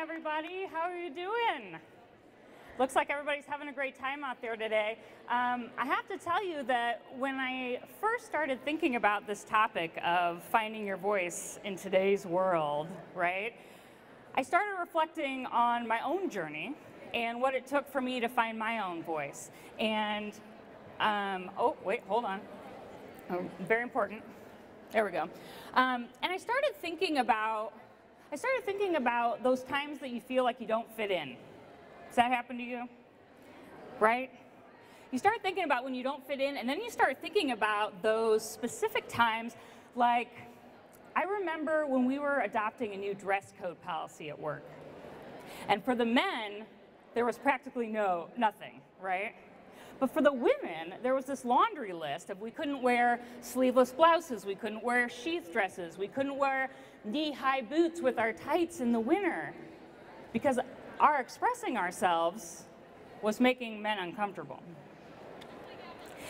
everybody. How are you doing? Looks like everybody's having a great time out there today. I have to tell you that when I first started thinking about this topic of finding your voice in today's world, right, I started reflecting on my own journey and what it took for me to find my own voice. And, oh, wait, hold on. Oh, very important. There we go. And I started thinking about those times that you feel like you don't fit in. Does that happen to you? Right? You start thinking about when you don't fit in, and then you start thinking about those specific times. Like, I remember when we were adopting a new dress code policy at work. And for the men, there was practically nothing, right? But for the women, there was this laundry list of we couldn't wear sleeveless blouses, we couldn't wear sheath dresses, we couldn't wear knee-high boots with our tights in the winter, because our expressing ourselves was making men uncomfortable.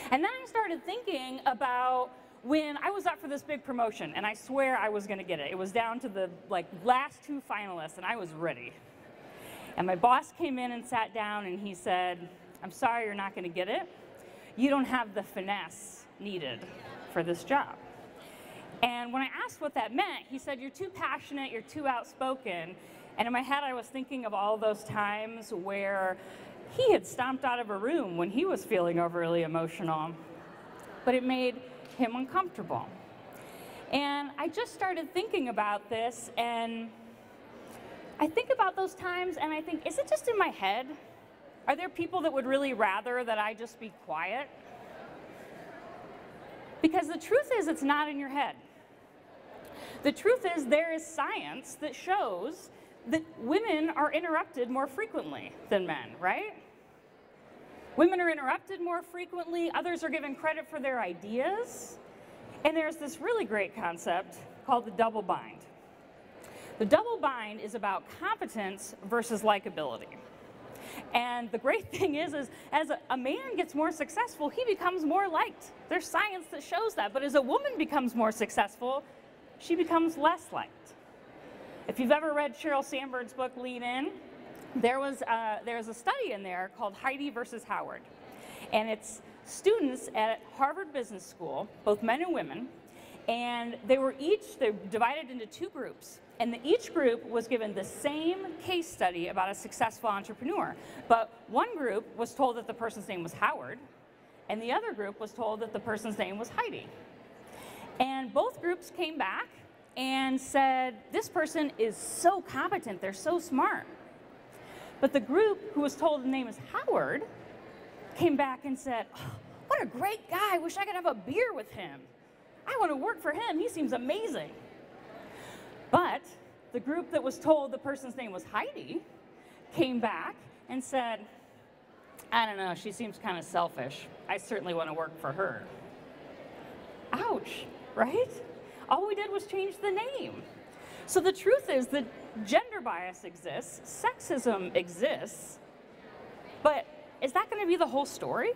And then I started thinking about when I was up for this big promotion, and I swear I was gonna get it. It was down to the last two finalists, and I was ready. And my boss came in and sat down, and he said, "I'm sorry you're not gonna get it. You don't have the finesse needed for this job." And when I asked what that meant, he said, "You're too passionate, you're too outspoken." And in my head, I was thinking of all those times where he had stomped out of a room when he was feeling overly emotional, but it made him uncomfortable. And I just started thinking about this, and I think about those times, and I think, is it just in my head? Are there people that would really rather that I just be quiet? Because the truth is, it's not in your head. The truth is, there is science that shows that women are interrupted more frequently than men, right? Women are interrupted more frequently, others are given credit for their ideas, and there's this really great concept called the double bind. The double bind is about competence versus likability. And the great thing is as a man gets more successful, he becomes more liked. There's science that shows that, but as a woman becomes more successful, she becomes less liked. If you've ever read Sheryl Sandberg's book, Lean In, there's a study in there called Heidi versus Howard. And it's students at Harvard Business School, both men and women, and they're divided into two groups. And each group was given the same case study about a successful entrepreneur. But one group was told that the person's name was Howard, and the other group was told that the person's name was Heidi. And both groups came back and said, this person is so competent, they're so smart. But the group who was told the name is Howard came back and said, oh, what a great guy, I wish I could have a beer with him. I want to work for him, he seems amazing. But the group that was told the person's name was Heidi came back and said, I don't know, she seems kind of selfish. I certainly want to work for her. Ouch, right? All we did was change the name. So the truth is that gender bias exists, sexism exists, but is that going to be the whole story?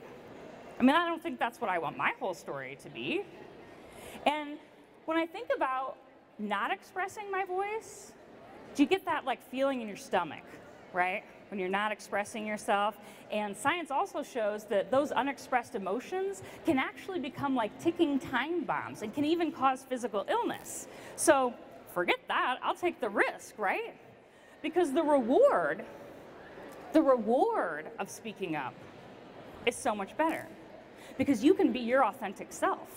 I mean, I don't think that's what I want my whole story to be. And when I think about not expressing my voice, do you get that feeling in your stomach, right? When you're not expressing yourself. And science also shows that those unexpressed emotions can actually become like ticking time bombs and can even cause physical illness. So forget that, I'll take the risk, right? Because the reward of speaking up is so much better. Because you can be your authentic self.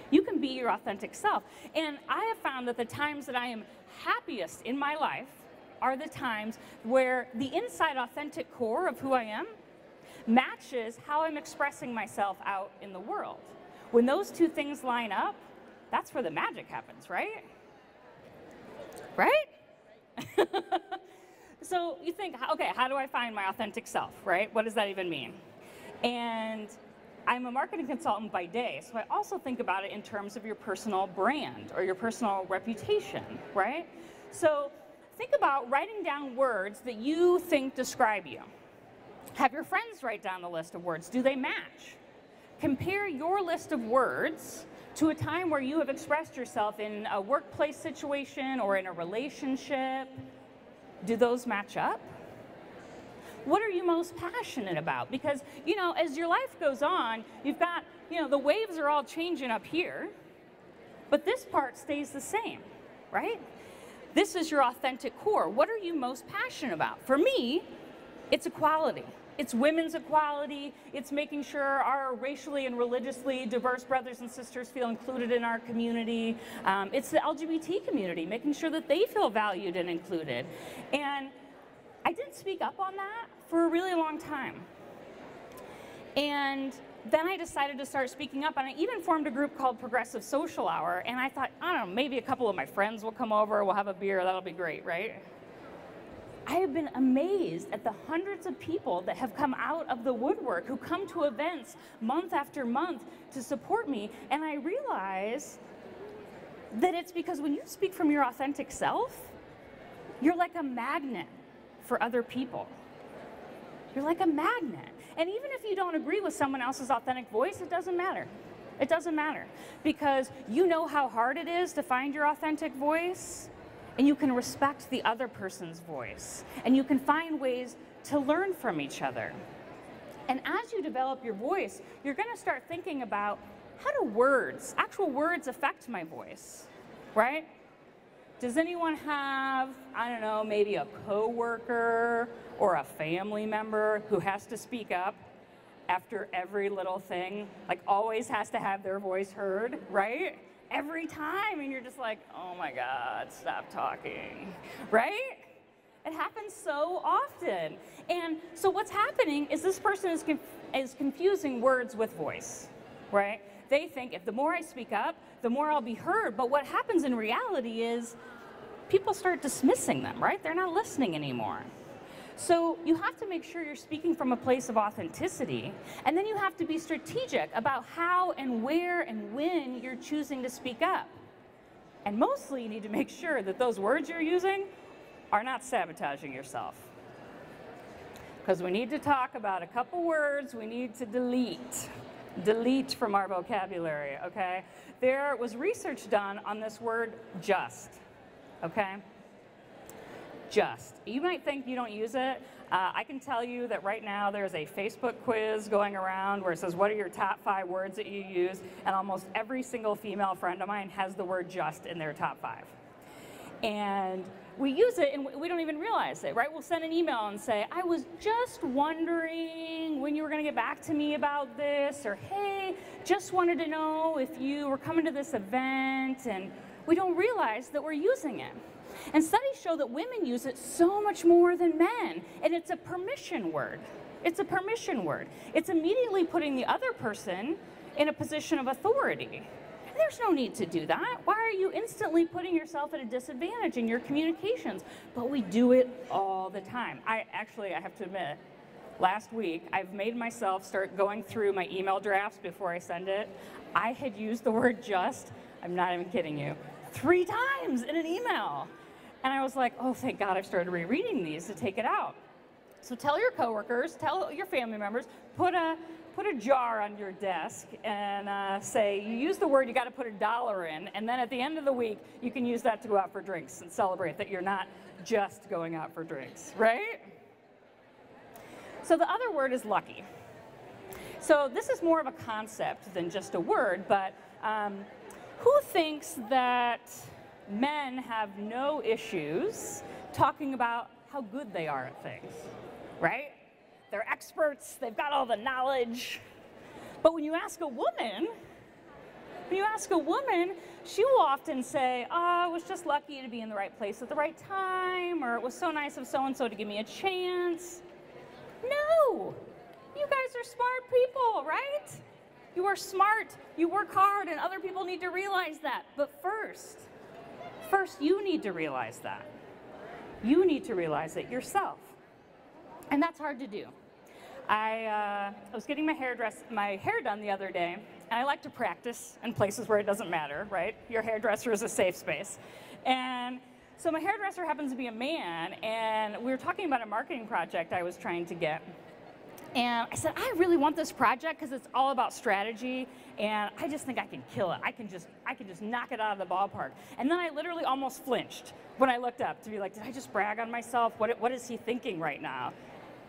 You can be your authentic self. And I have found that the times that I am happiest in my life are the times where the inside authentic core of who I am matches how I'm expressing myself out in the world. When those two things line up, that's where the magic happens, right? Right? So you think, okay, how do I find my authentic self, right? What does that even mean? And I'm a marketing consultant by day, so I also think about it in terms of your personal brand or your personal reputation, right? So think about writing down words that you think describe you. Have your friends write down a list of words. Do they match? Compare your list of words to a time where you have expressed yourself in a workplace situation or in a relationship. Do those match up? What are you most passionate about? Because, you know, as your life goes on, you've got, you know, the waves are all changing up here, but this part stays the same, right? This is your authentic core. What are you most passionate about? For me, it's equality. It's women's equality. It's making sure our racially and religiously diverse brothers and sisters feel included in our community. It's the LGBT community, making sure that they feel valued and included. And I didn't speak up on that for a really long time. And then I decided to start speaking up, and I even formed a group called Progressive Social Hour, and I thought, I don't know, maybe a couple of my friends will come over, we'll have a beer, that'll be great, right? I have been amazed at the hundreds of people that have come out of the woodwork, who come to events month after month to support me, and I realize that it's because when you speak from your authentic self, you're like a magnet for other people. You're like a magnet. And even if you don't agree with someone else's authentic voice, it doesn't matter. It doesn't matter, because you know how hard it is to find your authentic voice, and you can respect the other person's voice, and you can find ways to learn from each other. And as you develop your voice, you're going to start thinking about, how do words, actual words, affect my voice, right? Does anyone have, I don't know, maybe a coworker or a family member who has to speak up after every little thing, like always has to have their voice heard, right? Every time, and you're just like, oh my God, stop talking, right? It happens so often. And so what's happening is this person is confusing words with voice, right? They think if the more I speak up, the more I'll be heard. But what happens in reality is people start dismissing them, right? They're not listening anymore. So you have to make sure you're speaking from a place of authenticity, and then you have to be strategic about how and where and when you're choosing to speak up. And mostly you need to make sure that those words you're using are not sabotaging yourself. Because we need to talk about a couple words we need to delete from our vocabulary, okay? There was research done on this word just, okay? Just. You might think you don't use it. I can tell you that right now there's a Facebook quiz going around where it says, what are your top 5 words that you use? And almost every single female friend of mine has the word just in their top 5. And we use it and we don't even realize it, right? We'll send an email and say, I was just wondering when you were going to get back to me about this, or hey, just wanted to know if you were coming to this event, and we don't realize that we're using it. And studies show that women use it so much more than men, and it's a permission word. It's a permission word. It's immediately putting the other person in a position of authority. And there's no need to do that. Why are you instantly putting yourself at a disadvantage in your communications? But we do it all the time. I have to admit, last week, I've made myself start going through my email drafts before I send it. I had used the word just, I'm not even kidding you, 3 times in an email. And I was like, oh, thank God I've started rereading these to take it out. So tell your coworkers, tell your family members, put a jar on your desk and say, you use the word, you got to put $1 in, and then at the end of the week, you can use that to go out for drinks and celebrate that you're not just going out for drinks, right? So the other word is lucky. So this is more of a concept than just a word, but who thinks that men have no issues talking about how good they are at things, right? They're experts, they've got all the knowledge. But when you ask a woman, she will often say, oh, I was just lucky to be in the right place at the right time, or it was so nice of so-and-so to give me a chance. No, you guys are smart people, right? You are smart, you work hard, and other people need to realize that. But first, you need to realize that. You need to realize it yourself. And that's hard to do. I was getting my hair done the other day, and I like to practice in places where it doesn't matter, right? Your hairdresser is a safe space. And so my hairdresser happens to be a man, and we were talking about a marketing project I was trying to get. And I said, I really want this project because it's all about strategy, and I just think I can kill it. I can just knock it out of the ballpark. And then I literally almost flinched when I looked up to be like, did I just brag on myself? What is he thinking right now?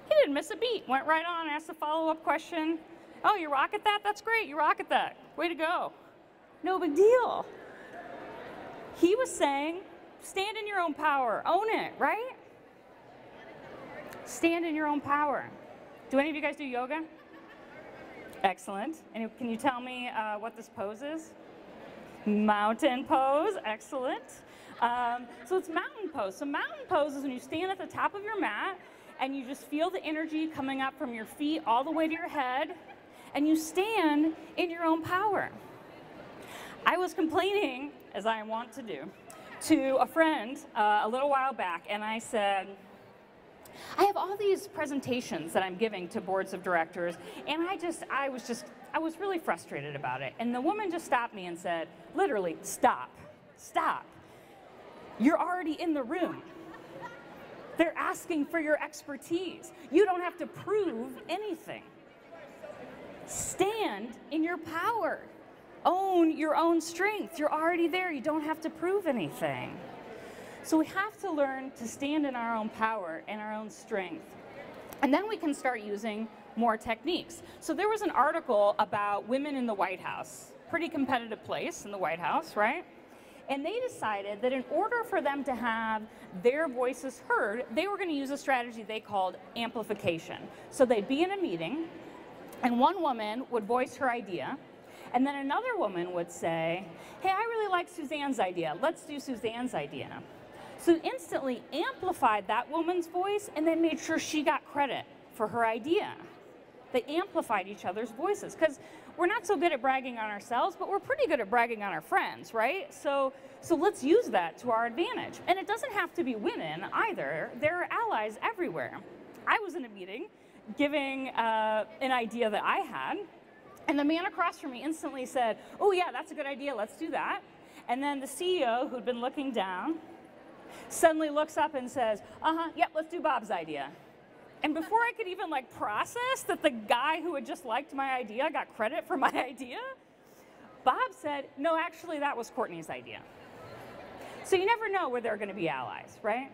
He didn't miss a beat. Went right on, asked a follow-up question. Oh, you rock at that? That's great. You rock at that. Way to go. No big deal. He was saying, stand in your own power. Own it, right? Stand in your own power. Do any of you guys do yoga? Excellent. And can you tell me what this pose is? Mountain pose. Excellent. So it's mountain pose. So mountain pose is when you stand at the top of your mat and you just feel the energy coming up from your feet all the way to your head, and you stand in your own power. I was complaining, as I want to do, to a friend a little while back, and I said, I have all these presentations that I'm giving to boards of directors, and I was really frustrated about it. And the woman just stopped me and said, literally, stop. You're already in the room. They're asking for your expertise. You don't have to prove anything. Stand in your power. Own your own strength. You're already there. You don't have to prove anything. So we have to learn to stand in our own power and our own strength. And then we can start using more techniques. So there was an article about women in the White House. Pretty competitive place in the White House, right? And they decided that in order for them to have their voices heard, they were going to use a strategy they called amplification. So they'd be in a meeting, and one woman would voice her idea, and then another woman would say, hey, I really like Suzanne's idea. Let's do Suzanne's idea. So instantly amplified that woman's voice, and then made sure she got credit for her idea. They amplified each other's voices, because we're not so good at bragging on ourselves, but we're pretty good at bragging on our friends, right? So let's use that to our advantage. And it doesn't have to be women either. There are allies everywhere. I was in a meeting giving an idea that I had, and the man across from me instantly said, oh yeah, that's a good idea, let's do that. And then the CEO, who'd been looking down, suddenly looks up and says, yep, let's do Bob's idea. And before I could even process that the guy who had just liked my idea got credit for my idea, Bob said, no, actually that was Courtney's idea. So you never know where there are going to be allies, right?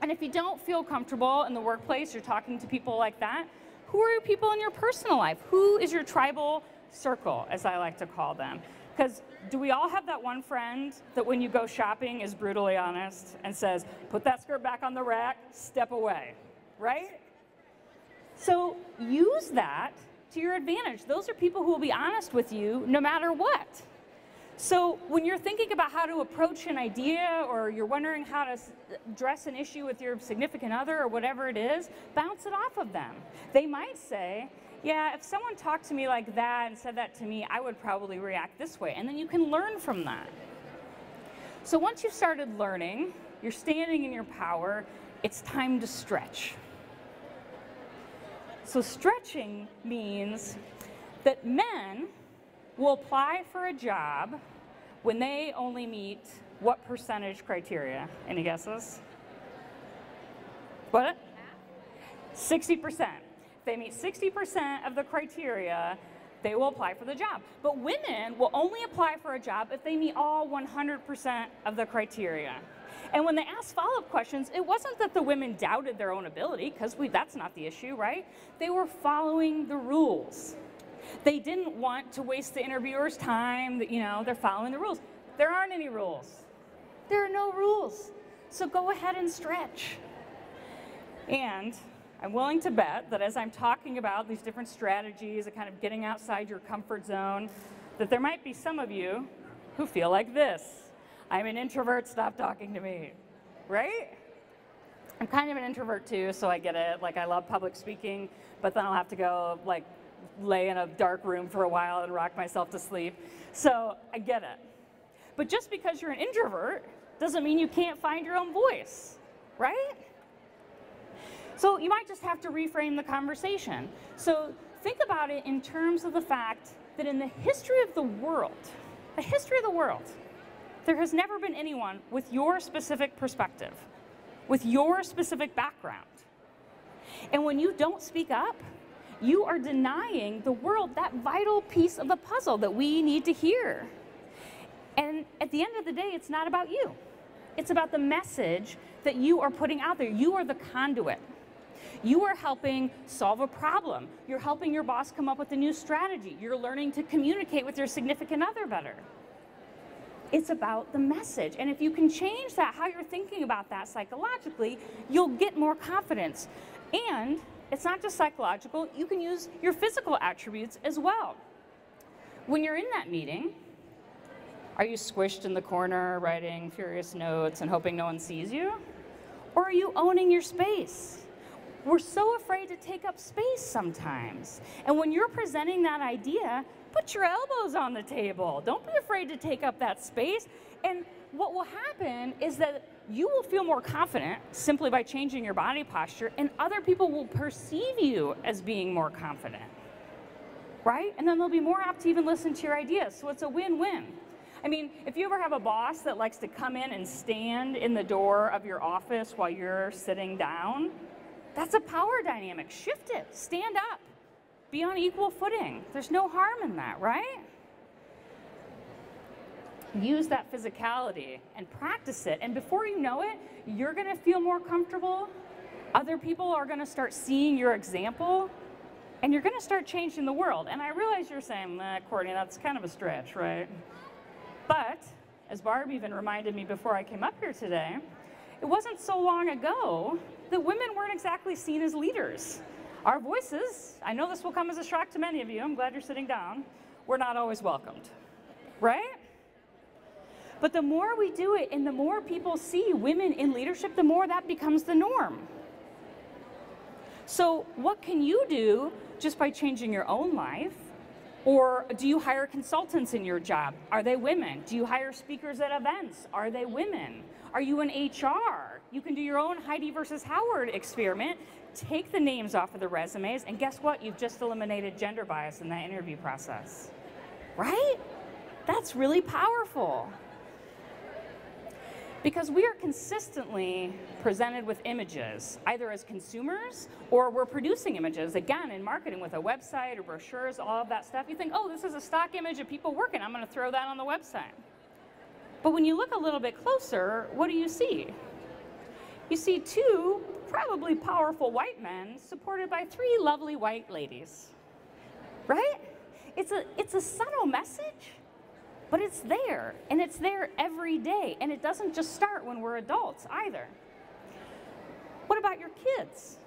And if you don't feel comfortable in the workplace, you're talking to people like that, who are your people in your personal life? Who is your tribal circle, as I like to call them? Because do we all have that one friend that when you go shopping is brutally honest and says, put that skirt back on the rack, step away, right? So use that to your advantage. Those are people who will be honest with you no matter what. So when you're thinking about how to approach an idea, or you're wondering how to address an issue with your significant other or whatever it is, bounce it off of them. They might say, yeah, if someone talked to me like that and said that to me, I would probably react this way. And then you can learn from that. So once you've started learning, you're standing in your power, it's time to stretch. So stretching means that men will apply for a job when they only meet what percentage criteria? Any guesses? What? 60%. If they meet 60% of the criteria, they will apply for the job. But women will only apply for a job if they meet all 100% of the criteria. And when they asked follow-up questions, it wasn't that the women doubted their own ability, because that's not the issue, right? They were following the rules. They didn't want to waste the interviewer's time, they're following the rules. There aren't any rules. There are no rules. So go ahead and stretch. And I'm willing to bet that as I'm talking about these different strategies of kind of getting outside your comfort zone, that there might be some of you who feel like this. I'm an introvert, stop talking to me, right? I'm kind of an introvert too, so I get it. I love public speaking, but then I'll have to go lay in a dark room for a while and rock myself to sleep. So I get it. But just because you're an introvert doesn't mean you can't find your own voice, right? So you might just have to reframe the conversation. So think about it in terms of the fact that in the history of the world, there has never been anyone with your specific perspective, with your specific background. And when you don't speak up, you are denying the world that vital piece of the puzzle that we need to hear. And at the end of the day, it's not about you. It's about the message that you are putting out there. You are the conduit. You are helping solve a problem. You're helping your boss come up with a new strategy. You're learning to communicate with your significant other better. It's about the message. And if you can change that, how you're thinking about that psychologically, you'll get more confidence. And it's not just psychological, you can use your physical attributes as well. When you're in that meeting, are you squished in the corner, writing furious notes and hoping no one sees you? Or are you owning your space? We're so afraid to take up space sometimes. And when you're presenting that idea, put your elbows on the table. Don't be afraid to take up that space. And what will happen is that you will feel more confident simply by changing your body posture, and other people will perceive you as being more confident, right? And then they'll be more apt to even listen to your ideas. So it's a win-win. I mean, if you ever have a boss that likes to come in and stand in the door of your office while you're sitting down, that's a power dynamic. Shift it. Stand up. Be on equal footing. There's no harm in that, right? Use that physicality and practice it. And before you know it, you're going to feel more comfortable. Other people are going to start seeing your example, and you're going to start changing the world. And I realize you're saying, Courtney, that's kind of a stretch, right? But, as Barb even reminded me before I came up here today, it wasn't so long ago that women weren't exactly seen as leaders. Our voices, I know this will come as a shock to many of you, I'm glad you're sitting down, were not always welcomed, right? But the more we do it and the more people see women in leadership, the more that becomes the norm. So what can you do just by changing your own life? Or do you hire consultants in your job? Are they women? Do you hire speakers at events? Are they women? Are you in HR? You can do your own Heidi versus Howard experiment. Take the names off of the resumes, and guess what? You've just eliminated gender bias in that interview process, right? That's really powerful. Because we are consistently presented with images, either as consumers or we're producing images, again, in marketing with a website or brochures, all of that stuff. You think, oh, this is a stock image of people working. I'm going to throw that on the website. But when you look a little bit closer, what do you see? You see two probably powerful white men supported by three lovely white ladies, right? It's a subtle message. But it's there, and it's there every day, and it doesn't just start when we're adults either. What about your kids?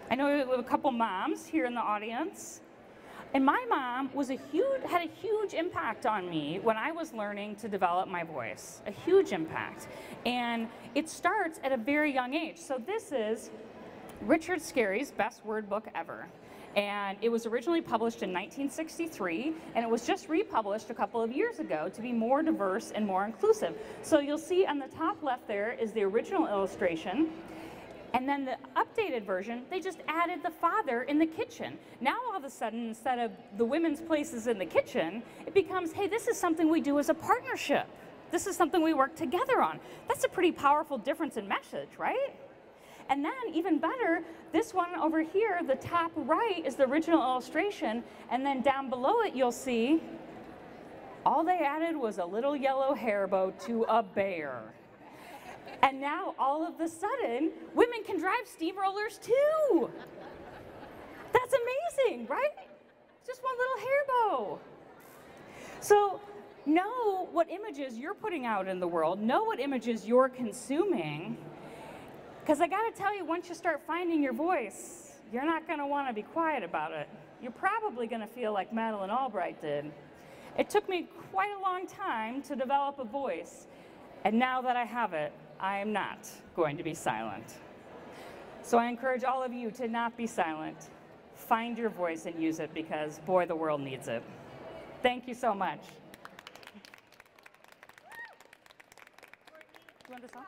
I know we have a couple moms here in the audience, and my mom had a huge impact on me when I was learning to develop my voice, a huge impact. And it starts at a very young age. So this is Richard Scarry's best word book ever. And it was originally published in 1963, and it was just republished a couple of years ago to be more diverse and more inclusive. So you'll see on the top left there is the original illustration, and then the updated version, they just added the father in the kitchen. Now all of a sudden, instead of the women's places in the kitchen, it becomes, hey, this is something we do as a partnership. This is something we work together on. That's a pretty powerful difference in message, right? And then, even better, this one over here, the top right, is the original illustration, and then down below it, you'll see all they added was a little yellow hair bow to a bear. And now, all of a sudden, women can drive steamrollers too. That's amazing, right? Just one little hair bow. So, know what images you're putting out in the world, know what images you're consuming. Because I got to tell you, once you start finding your voice, you're not going to want to be quiet about it. You're probably going to feel like Madeleine Albright did. It took me quite a long time to develop a voice, and now that I have it, I am not going to be silent. So I encourage all of you to not be silent. Find your voice and use it, because, boy, the world needs it. Thank you so much. Do you want this on?